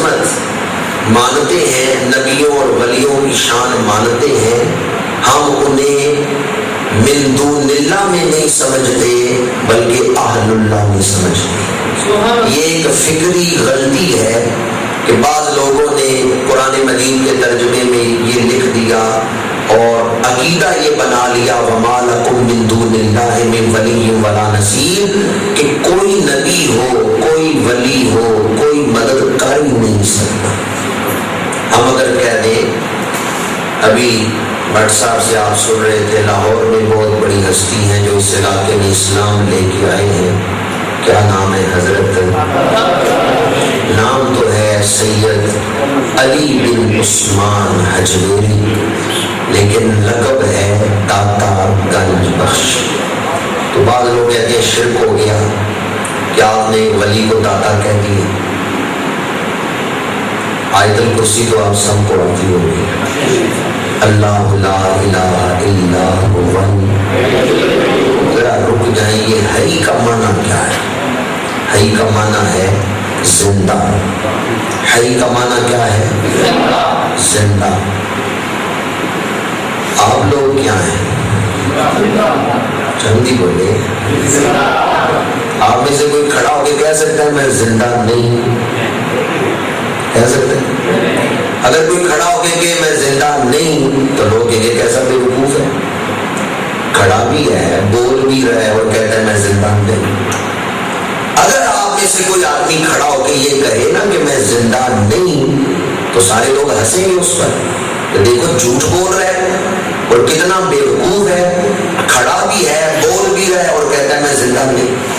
عظمت مانتے ہیں، نبیوں اور ولیوں کی شان مانتے ہیں، ہم انہیں من دون اللہ میں نہیں سمجھتے بلکہ اہل اللہ میں سمجھتے۔ یہ ایک فکری غلطی ہے کہ بعض لوگوں نے قرآن مجید کے ترجمے میں یہ لکھ دیا اور عقیدہ یہ بنا لیا وما لکم من دون اللہ من ولی ولا نصیر، کہ کوئی نبی ہو، کوئی ولی ہو، کوئی مدد کر ہی نہیں سکتا۔ ہم اگر کہہ دیں، ابھی بٹ صاحب سے آپ سن رہے تھے، لاہور میں بہت بڑی ہستی ہیں جو اس علاقے میں اسلام لے کے آئے ہیں، کیا نام ہے حضرت؟ نام تو ہے سید علی بن عثمان حجویری، لیکن لقب ہے داتا گنج بخش۔ تو بعض لوگ کہتے ہیں شرک ہو گیا، کیا آپ نے ولی کو داتا کہہ دیا؟ آیت الکرسی تو آپ سب کو آتی ہوگی، اللہ لا الہ الا هو۔ ذرا رک جائیں، یہ حی کا معنی کیا ہے؟ حی کا معنی ہے زندہ۔ حی کا معنی کیا ہے؟ زندہ۔ آپ لوگ کیا ہیں؟ جلدی بولے۔ آپ میں سے کوئی کھڑا ہو کے کہہ سکتا ہے میں زندہ نہیں؟ کہہ سکتے ہیں؟ اگر کوئی کھڑا ہو کے کہ میں زندہ نہیں، تو لوگ کہیں گے کیسا بے وقوف ہے، کھڑا بھی ہے، بول بھی رہا ہے اور کہتا ہے میں زندہ نہیں۔ اگر آپ میں سے کوئی آدمی کھڑا ہو کے یہ کہے نا کہ میں زندہ نہیں، تو سارے لوگ ہنسیں گے اس پر کہ دیکھو جھوٹ بول رہا ہے اور کتنا بے وقوف ہے، کھڑا بھی ہے، بول بھی رہا ہے اور کہتا ہے میں زندہ نہیں۔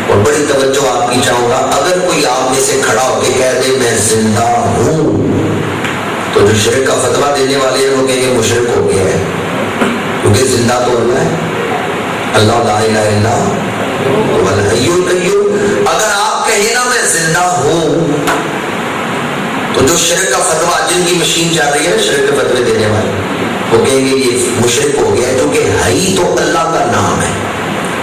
اور بڑی توجہ آپ کی چاہوں گا، اگر کوئی آپ میں سے کھڑا ہو کے کہہ دے میں زندہ ہوں، تو جو شرک کا فتویٰ دینے والے ہیں وہ کہیں گے مشرک ہو گیا ہے، کیونکہ زندہ تو اللہ ہے، اللہ لا الہ الا هو الحی القیوم۔ اگر آپ کہیں نا میں زندہ ہوں، تو جو شرک کا فتویٰ، جن کی مشین چل رہی ہے شرک کے فتوے دینے والے، وہ کہیں گے یہ مشرک ہو گیا ہے، کیونکہ حی تو اللہ کا نام ہے۔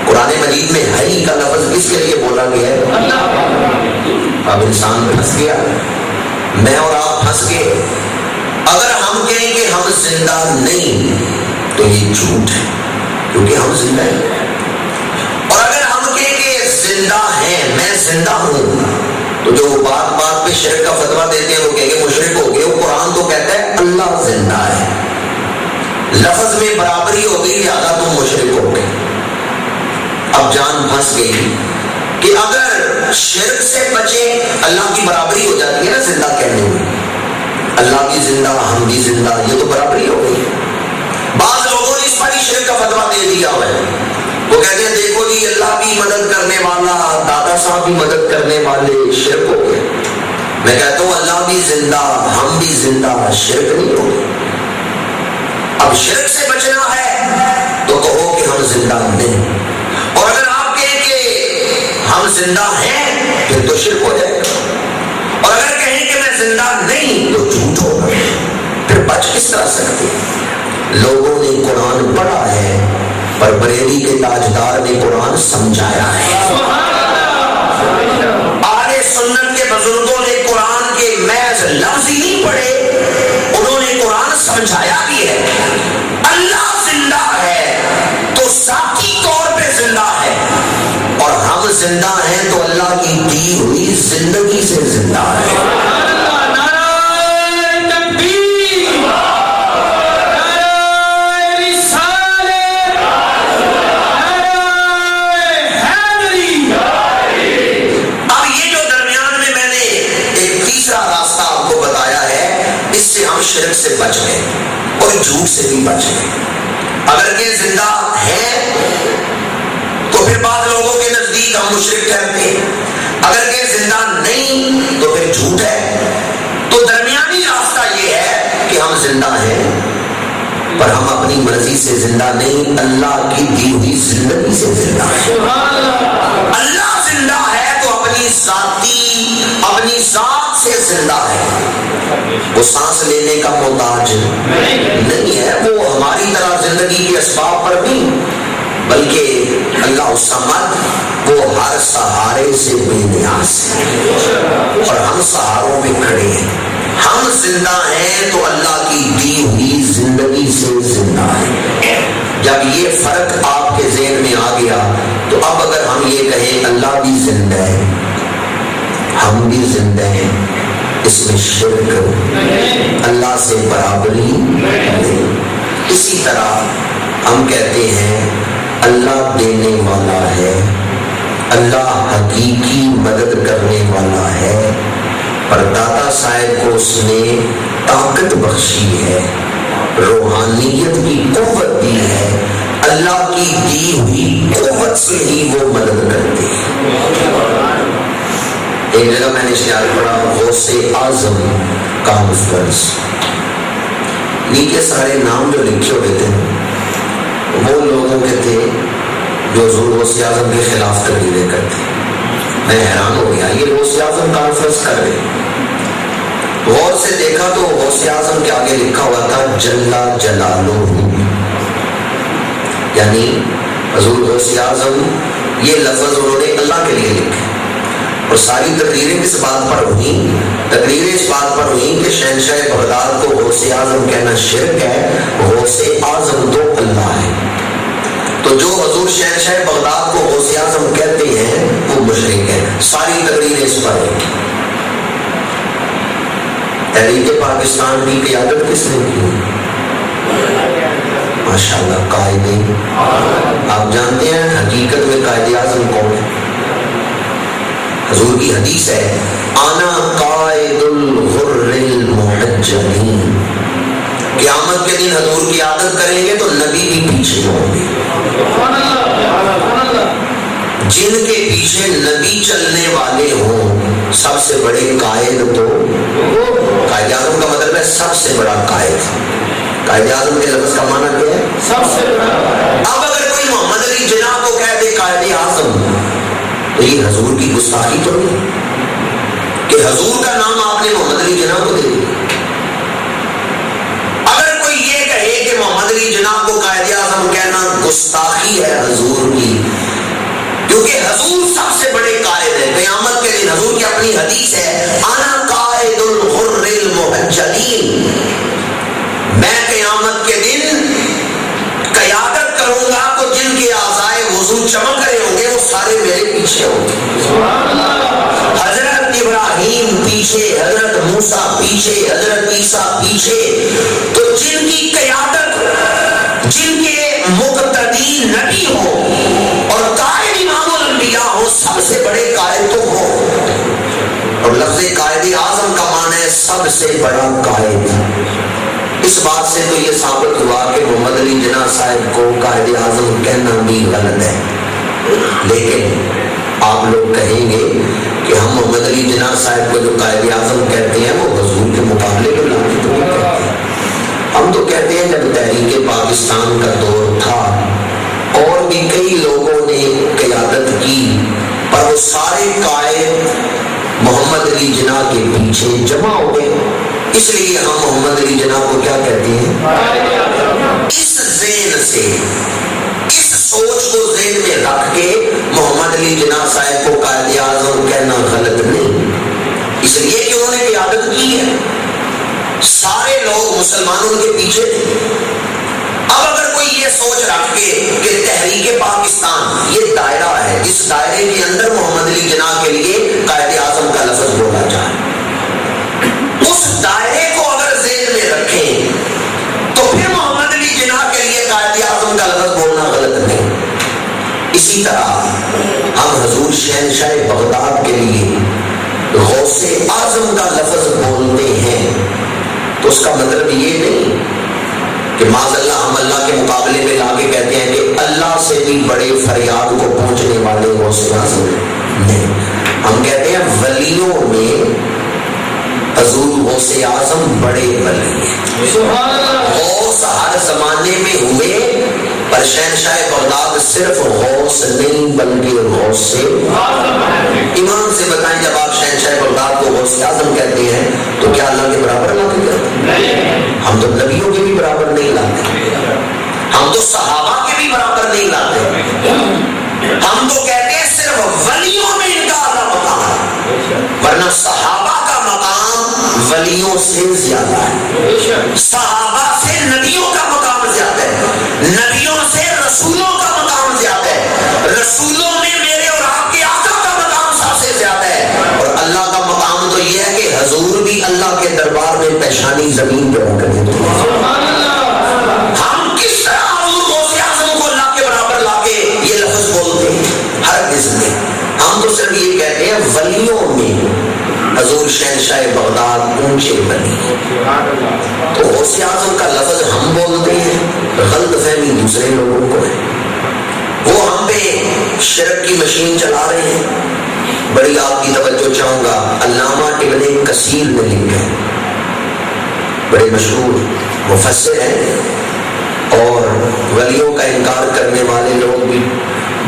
قرآن مجید میں حی کا لفظ کس کے لیے بولا گیا ہے؟ اللہ۔ اب انسان پھنس گیا، میں اور آپ پھنس گئے۔ اگر ہم کہیں کہ ہم زندہ نہیں تو یہ جھوٹ ہے، کیونکہ ہم زندہ ہیں۔ اور اگر ہم کہیں کہ زندہ ہیں، میں زندہ ہوں، تو جو بات بات پہ شرک کا فتویٰ دیتے ہیں وہ کہیں گے مشرک ہو گئے۔ وہ قرآن تو کہتا ہے اللہ زندہ ہے، لفظ میں برابری ہو گئی، لہٰذا تم مشرک ہو گئے۔ اب جان پھنس گئی کہ اگر شرک سے بچے اللہ کی برابری ہو جاتی ہے نا زندہ کہنے میں، اللہ بھی زندہ ہم بھی زندہ، یہ تو برابری ہو گئی۔ بعض لوگوں نے اس پر ہی شرک کا فتویٰ دے دیا ہے، وہ کہتے ہیں دیکھو جی اللہ بھی مدد کرنے والا، دادا صاحب بھی مدد کرنے والے، شرک ہو گئے۔ میں کہتا ہوں اللہ بھی زندہ ہم بھی زندہ، شرک نہیں ہو گئی۔ اب شرک سے بچنا ہے تو کہو کہ ہم زندہ نہیں، اور اگر آپ کہیں کہ ہم زندہ ہیں پھر تو شرک ہو جائے گا، اور اگر کہیں کہ میں زندہ نہیں تو جھوٹ ہوگا، پھر بچ کس طرح سکتے؟ لوگوں نے قرآن پڑھا ہے پر بریلی کے تاجدار نے قرآن سمجھایا ہے۔ اہل سنت کے بزرگوں نے قرآن کے محض لفظ ہی نہیں پڑھے، انہوں نے قرآن سمجھایا بھی ہے۔ اللہ زندہ ہے تو ذاتی طور پہ زندہ ہے، اور ہم زندہ ہیں تو اللہ کی دی ہوئی زندگی سے زندہ ہے۔ شرک سے بچ گئے اور جھوٹ سے بھی بچ گئے۔ اگر یہ زندہ ہے تو پھر بعض لوگوں کے نزدیک ہم مشرک کہتے ہیں، اگر یہ زندہ نہیں تو پھر جھوٹ ہے۔ تو درمیانی راستہ یہ ہے کہ ہم زندہ ہیں پر ہم اپنی مرضی سے زندہ نہیں، اللہ کی دی ہوئی زندگی سے زندہ ہیں۔ اللہ زندہ ہے تو اپنی ذات سے زندہ ہے، وہ سانس لینے کا محتاج نہیں ہے، وہ ہماری طرح زندگی کے اسباب پر نہیں، بلکہ اللہ الصمد وہ وہ ہر سہارے سے بے نیاز ہے اور ہم سہاروں میں کھڑے ہیں. ہم زندہ ہیں تو اللہ کی دی ہوئی زندگی سے زندہ ہیں. جب یہ فرق آپ کے ذہن میں آ گیا تو اب اگر ہم یہ کہیں اللہ بھی زندہ ہے ہم بھی زندہ ہیں, اس میں شرک اللہ سے برابری نہیں. اسی طرح ہم کہتے ہیں اللہ دینے والا ہے, اللہ حقیقی مدد کرنے والا ہے, پر دادا صاحب کو اس نے طاقت بخشی ہے, روحانیت کی قوت دی ہے, اللہ کی دی ہوئی قوت سے ہی وہ مدد کرتے ہیں. ایک جگہ میں نے اشتہار پڑھا غوث اعظم کانفرنس, نیچے سارے نام جو لکھے ہوئے تھے وہ لوگوں کے تھے جو حضور غوث اعظم کے خلاف تقریریں کرتے. میں حیران ہو گیا, یہ غوث اعظم کانفرنس کر رہے. غور سے دیکھا تو غوث اعظم کے آگے لکھا ہوا تھا جلا جلالہ, یعنی حضور غوث اعظم, یہ لفظ انہوں نے اللہ کے لیے لکھے. اور ساری تقریریں کس بات پر ہوئی؟ تقریریں اس بات پر ہوئی کہ شہنشاہ بغداد کو غوث اعظم کہنا شرک ہے, غوث اعظم تو اللہ ہے. تو جو حضور شہنشاہ بغداد کو غوث اعظم کہتے ہیں وہ مشرک ہے. ساری تقریریں اس پر ہیں. تحریک پاکستان کی قیادت کس نے کی؟ ماشاءاللہ قائد. آپ جانتے ہیں حقیقت میں قائد اعظم کون ہے؟ حضور کی حدیث ہے انا قائد الغر المحجلین. قیامت کے دن حضور کی عادت کریں گے تو نبی بھی پیچھے ہوں گے. جن کے پیچھے نبی چلنے والے ہوں, سب سے بڑے قائد تو قائد اعظم کا مطلب ہے سب سے بڑا قائد. قائد اعظم کے لفظ کا معنی کیا ہے؟ سب سے بڑا. اب اگر کوئی محمد علی جناح کو کہہ دے قائد اعظم تو یہ حضور کی گستاخی تو نہیں کہ حضور کا نام آپ نے محمد علی جناح کو دے دیا. اگر کوئی یہ کہے کہ محمد علی جناح کو قائد اعظم کہنا گستاخی ہے حضور کی, کیونکہ حضور سب سے بڑے قائد ہیں. قیامت کے دن حضور کی اپنی حدیث ہے انا قائد الغر المحجلین, میں قیامت کے دن قیادت کروں گا تو جن کے اعضائے وضو چمک رہے ہوں گے وہ سارے میرے پیچھے ہوں گے. حضرت ابراہیم پیچھے, حضرت موسیٰ پیچھے, حضرت عیسیٰ پیچھے. تو جن کی قیادت, جن کے مقتدی نبی ہوں اور قائد امام الانبیاء ہوں, سب سے بڑے قائد تو ہوں. اور لفظ قائد اعظم کا معنی ہے سب سے بڑا قائد. اس بات سے تو یہ ثابت ہوا کہ محمد علی جناح صاحب کو قائد اعظم کہنا بھی غلط ہے. لیکن آپ لوگ کہیں گے کہ ہم محمد علی جناح صاحب کو جو قائد اعظم کہتے ہیں وہ حضور کے مقابلے میں لاتے تو نہیں کہتے. ہم تو کہتے ہیں جب تحریک پاکستان کا دور تھا اور بھی کئی لوگوں نے قیادت کی, پر وہ سارے قائد محمد علی جناح کے پیچھے جمع ہو گئے. اس لیے ہم محمد علی جناح کو کیا کہتے ہیں؟ اس ذہن سے, اس سوچ کو ذہن میں رکھ کے محمد علی جناح صاحب کو قائد اعظم کہنا غلط نہیں, اس لیے کہ انہوں نے قیادت کی ہے. سارے لوگ مسلمانوں کے پیچھے تھے. اب اگر کوئی یہ سوچ رکھ کے کہ تحریک پاکستان یہ دائرہ ہے, اس دائرے کے اندر محمد علی جناح کے لیے قائد اعظم کا لفظ بولا جائے, اس دائرے کو اگر ذہن میں رکھیں تو پھر محمد علی جناح کے لیے قائد اعظم کا لفظ بولنا غلط نہیں. اسی طرح ہم حضور شہنشاہ بغداد کے لیے غوث اعظم کا لفظ بولتے ہیں تو اس کا مطلب یہ نہیں کہ معاذ اللہ ہم اللہ کے مقابلے میں لا کے کہتے ہیں کہ اللہ سے بھی بڑے فریاد کو پہنچنے والے غوث اعظم نہیں. ہم کہتے ہیں ولیوں میں حضور غوث اعظم بڑے ولی ہیں. غوث ہر زمانے میں ہوئے, پر شہنشاہ بغداد صرف غوث نہیں بلکہ غوث سے ایمان سے بتائیں, جب آپ شہنشاہ بغداد کو غوث اعظم کہتے ہیں تو کیا اللہ کے برابر لاتے ہیں؟ ہم تو نبیوں کے بھی برابر نہیں لاتے, ہم تو صحابہ کے بھی برابر نہیں لاتے. ہم تو کہتے ہیں صرف ولیوں سے زیادہ ہے، صحابہ سے نبیوں کا مقام زیادہ ہے، نبیوں سے رسولوں کا مقام زیادہ ہے، رسولوں میں میرے اور آپ کے آقا کا مقام سب سے زیادہ ہے، اور اللہ کا مقام تو یہ ہے کہ حضور بھی اللہ کے دربار میں پیشانی زمین پہ رکھ دیں۔ ہم کس طرح حضور غوث اعظم کو اللہ کے برابر لا کے یہ لفظ بولتے ہیں؟ ہرگز نہیں۔ ہم تو صرف یہ کہتے ہیں ولیوں میں حضور شہنشاہ بغداد اونچے ولی، تو غوث اعظم کا لفظ ہم بولتے ہیں، غلط فہمی دوسرے لوگوں کو ہے، وہ ہم پہ شرک کی مشین چلا رہے ہیں۔ بڑی آپ کی توجہ چاہوں گا، علامہ ابن کثیر نے لکھا ہے، بڑے مشہور مفسر ہیں، اور ولیوں کا انکار کرنے والے لوگ بھی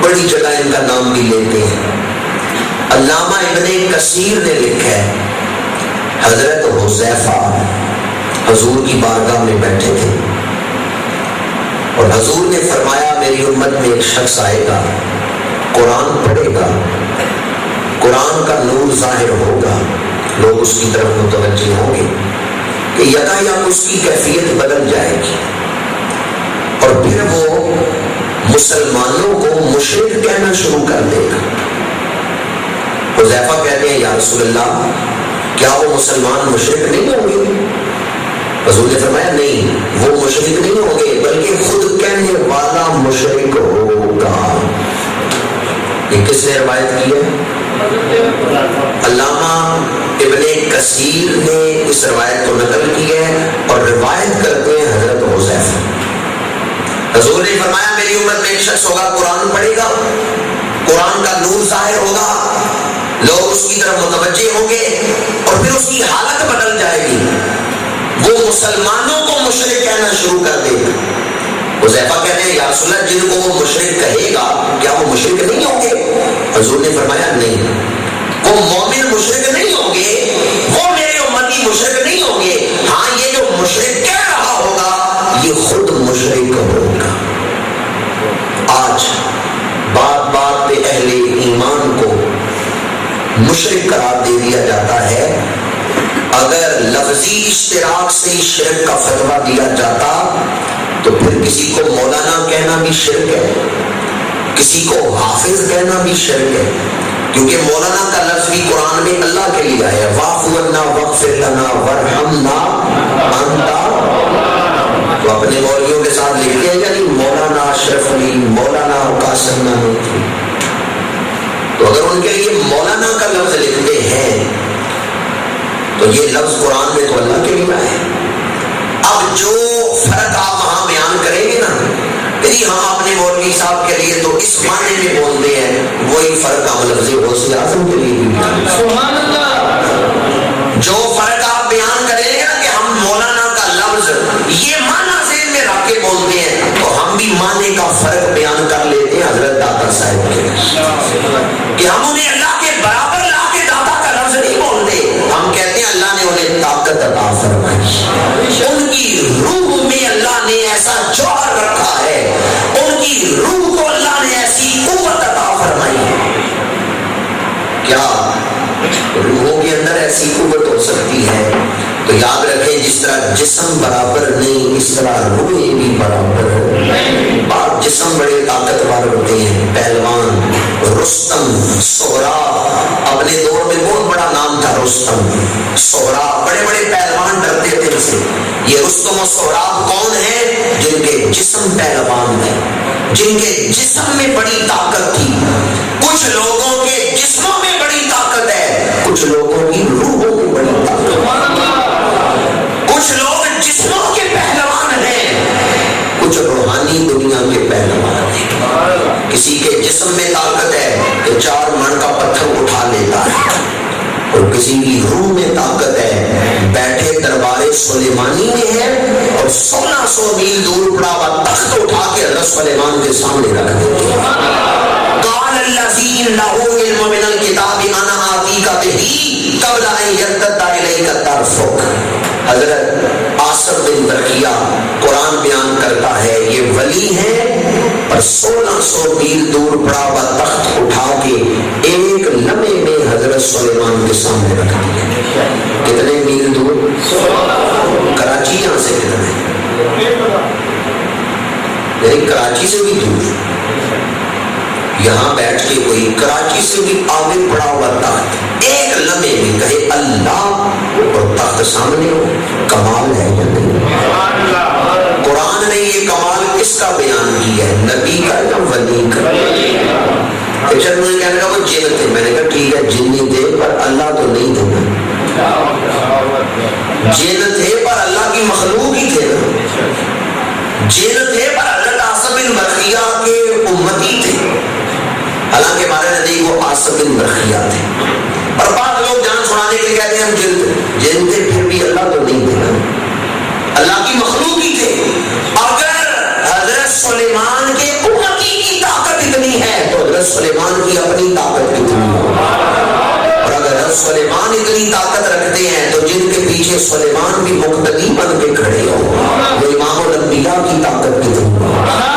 بڑی جگہ ان کا نام بھی لیتے ہیں۔ علامہ ابن کثیر نے لکھا ہے، حضرت حذیفہ حضور کی بارگاہ میں بیٹھے تھے اور حضور نے فرمایا میری امت میں ایک شخص آئے گا، قرآن پڑھے گا، قرآن کا نور ظاہر ہوگا، لوگ اس کی طرف متوجہ ہوں گے کہ یکایک اس کی کیفیت بدل جائے گی، اور پھر وہ مسلمانوں کو مشرک کہنا شروع کر دے گا۔ حذیفہ کہتے ہیں یا رسول اللہ کیا وہ مسلمان مشرک نہیں ہوں گے؟ حضور نے فرمایا نہیں، وہ مشرک نہیں ہوں گے بلکہ خود کہنے والا مشرک ہوگا۔ یہ کس نے روایت کی ہے؟ علامہ ابن کثیر نے اس روایت کو نقل کی ہے اور روایت کرتے ہیں حضرت حذیفہ۔ حضور نے فرمایا میری امت میں ایک شخص ہوگا، قرآن پڑھے گا، قرآن کا نور ظاہر ہوگا، لوگ اس کی طرف متوجہ ہوں گے، اور پھر اس کی حالت بدل جائے گی، وہ مسلمانوں کو مشرک کہنا شروع کر دے گا۔ حذیفہ کہتے ہیں یا رسول اللہ جن کو وہ مشرک کہے گا کیا وہ مشرک نہیں ہوں گے؟ حضور نے فرمایا نہیں، وہ مومن مشرک نہیں ہوں گے، وہ میرے امتی مشرک نہیں ہوں گے، ہاں یہ جو مشرک کہہ رہا ہوگا یہ خود مشرک ہوگا۔ آج بات بات پہ اہل ایمان کو مشرک قرار دے دیا جاتا ہے۔ اگر لفظی اشتراک سے شرک کا فتویٰ دیا جاتا تو پھر کسی کو مولانا کہنا بھی شرک ہے، کسی کو حافظ کہنا بھی شرک ہے، کیونکہ مولانا کا لفظ بھی قرآن میں اللہ کے لیے آیا ہے، واعف عنا واغفر لنا وارحمنا انت۔ تو اپنے مولویوں کے ساتھ لکھتے ہیں یعنی مولانا اشرف علی، مولانا قاسم نانوتوی، تو اگر ان کے لیے مولانا کا لفظ لکھتے ہیں تو یہ لفظ قرآن میں تو اللہ کے لیے ہے۔ اب جو فرق آپ وہاں بیان کریں گے نا کہ ہم اپنے مولوی صاحب کے لیے تو اس معنی میں بولتے ہیں، وہی فرق ہم لفظ غوث اعظم کے لیے بھی سبحان اللہ۔ جو فرق آپ بیان کریں گے نا کہ ہم مولانا کا لفظ یہ معنی ذہن میں رکھ کے بولتے ہیں، تو ہم بھی معنی کا فرق بیان کر لیتے ہیں حضرت داتا صاحب کے، کہ ہم انہیں اللہ کے برابر لا کے داتا کا لفظ نہیں بولتے، ہم کہتے ہیں اللہ نے انہیں طاقت عطا فرمائی، ان کی روح میں اللہ نے ایسا جوہر رکھا ہے، ان کی روح کو اللہ نے ایسی قوت عطا فرمائی ہے۔ کیا روحوں کے اندر ایسی قوت ہو سکتی ہے؟ تو یاد رکھیں جس طرح جسم برابر نہیں اس طرح روحیں بھی برابر نہیں۔ بعض جسم بڑے طاقتور ہوتے ہیں، پہلوان رستم، سہراب، اپنے دور میں بہت بڑا نام تھا رستم، سہراب، بڑے بڑے پہلوان ڈرتے تھے ان سے۔ یہ رستم و سہراب کون ہیں؟ جن کے جسم پہلوان ہیں، جن کے جسم میں بڑی طاقت تھی۔ کچھ لوگوں کے جسموں میں بڑی طاقت ہے، کچھ لوگوں کی روحوں میں بڑی طاقت ہے۔ کچھ لوگ جسموں کے پہلوان ہیں، کچھ روحانی دنیا کے پہلوان ہیں۔ کسی کے جسم میں طاقت ہے تو 4 من کا پتھر اٹھا لیتا ہے، اور کسی کی روح میں طاقت ہے، بیٹھے دربار سلیمانی میں ہے اور 1600 میل دور پڑا ہوا تخت اٹھا کے حضرت سلیمان کے سامنے رکھ دیتے ہیں۔ قال الذی لہ علم من الکتاب انا آتیک بہ قبل ان یرتد الیک طرفک۔ حضرت آصف بن برقیہ قرآن بیان کرتا ہے یہ ولی ہے، پر 1600 میل دور پڑا ہوا تخت اٹھا کے ایک لمحے میں حضرت سلیمان کے سامنے رکھ دیا۔ کتنے میل دور؟ کراچی یہاں سے کتنا ہے؟ یعنی کراچی سے بھی دور، یہاں بیٹھ کے کوئی کراچی سے بھی آگے پڑا ہوا تخت ایک لمحے میں کہے اللہ اور تخت سامنے ہو، کمال ہے یا نہیں؟ قرآن نے یہ کمال کس کا بیان کیا ہے؟ نبی کا یا ولی کا؟ ایک مجھے کہنے کا وہ جن تھے، میں نے کہا ٹھیک ہے جن نہیں تھے پر اللہ تو نہیں تھے نا، جن تھے پر اللہ کی مخلوق ہی تھے نا، جن تھے پر حضرت عاصم بن برقیہ کے امتی تھے، حالانکہ ہمارے نزدیک وہ عاصم بن برقیہ تھے، اور بعض لوگ جان چھڑانے کے لیے کہتے ہیں ہم جن تھے پھر بھی اللہ تو نہیں تھے نا، اللہ کی مخلوق ہی تھے۔ اگر حضرت سلیمان کے امتی کی طاقت اتنی ہے تو حضرت سلیمان کی اپنی طاقت کتنی ہے، اور اگر حضرت سلیمان اتنی طاقت رکھتے ہیں تو جن کے پیچھے سلیمان بھی مقتدی بن کے کھڑے ہو وہ امام الانبیاء کی طاقت کتنی ہے۔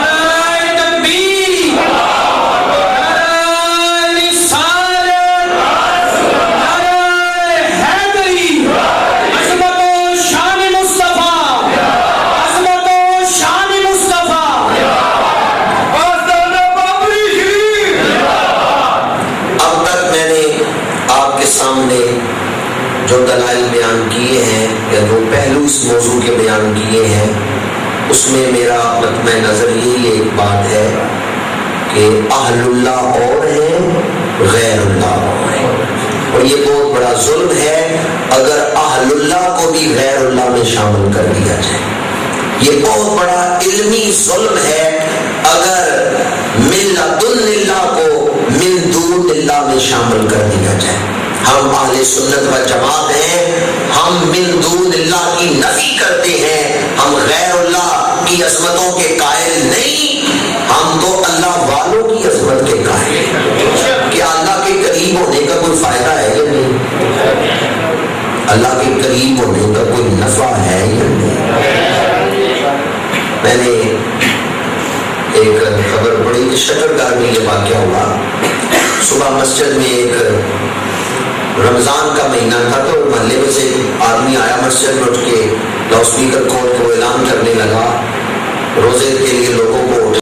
جو دلائل بیان کیے ہیں یا جو پہلو اس موضوع کے بیان کیے ہیں اس میں میرا مطمع نظر یہی ایک بات ہے کہ اہل اللہ اور ہیں غیر اللہ اور ہیں، اور یہ بہت بڑا ظلم ہے اگر اہل اللہ کو بھی غیر اللہ میں شامل کر دیا جائے، یہ بہت بڑا علمی ظلم ہے اگر من لدن اللہ کو من دون اللہ میں شامل کر دیا جائے۔ ہم اہل سنت و جماعت ہیں، ہم من دون اللہ کی نفی کرتے ہیں، ہم غیر اللہ کی عظمتوں کے قائل نہیں، ہم تو اللہ والوں کی عظمت کے قائل ہیں۔ کیا اللہ کے قریب ہونے کا کوئی فائدہ ہے یا نہیں؟ اللہ کے قریب ہونے کا کوئی نفع ہے یا نہیں؟ میں نے ایک خبر پڑھی کہ شکرگار میں یہ واقعہ ہوا، صبح مسجد میں ایک رمضان کا مہینہ تھا تو محلے میں سے آدمی آیا مسجد میں اٹھ کے لاؤڈ اسپیکر کھول کے اعلان کرنے لگا، روزے کے لیے لوگوں کو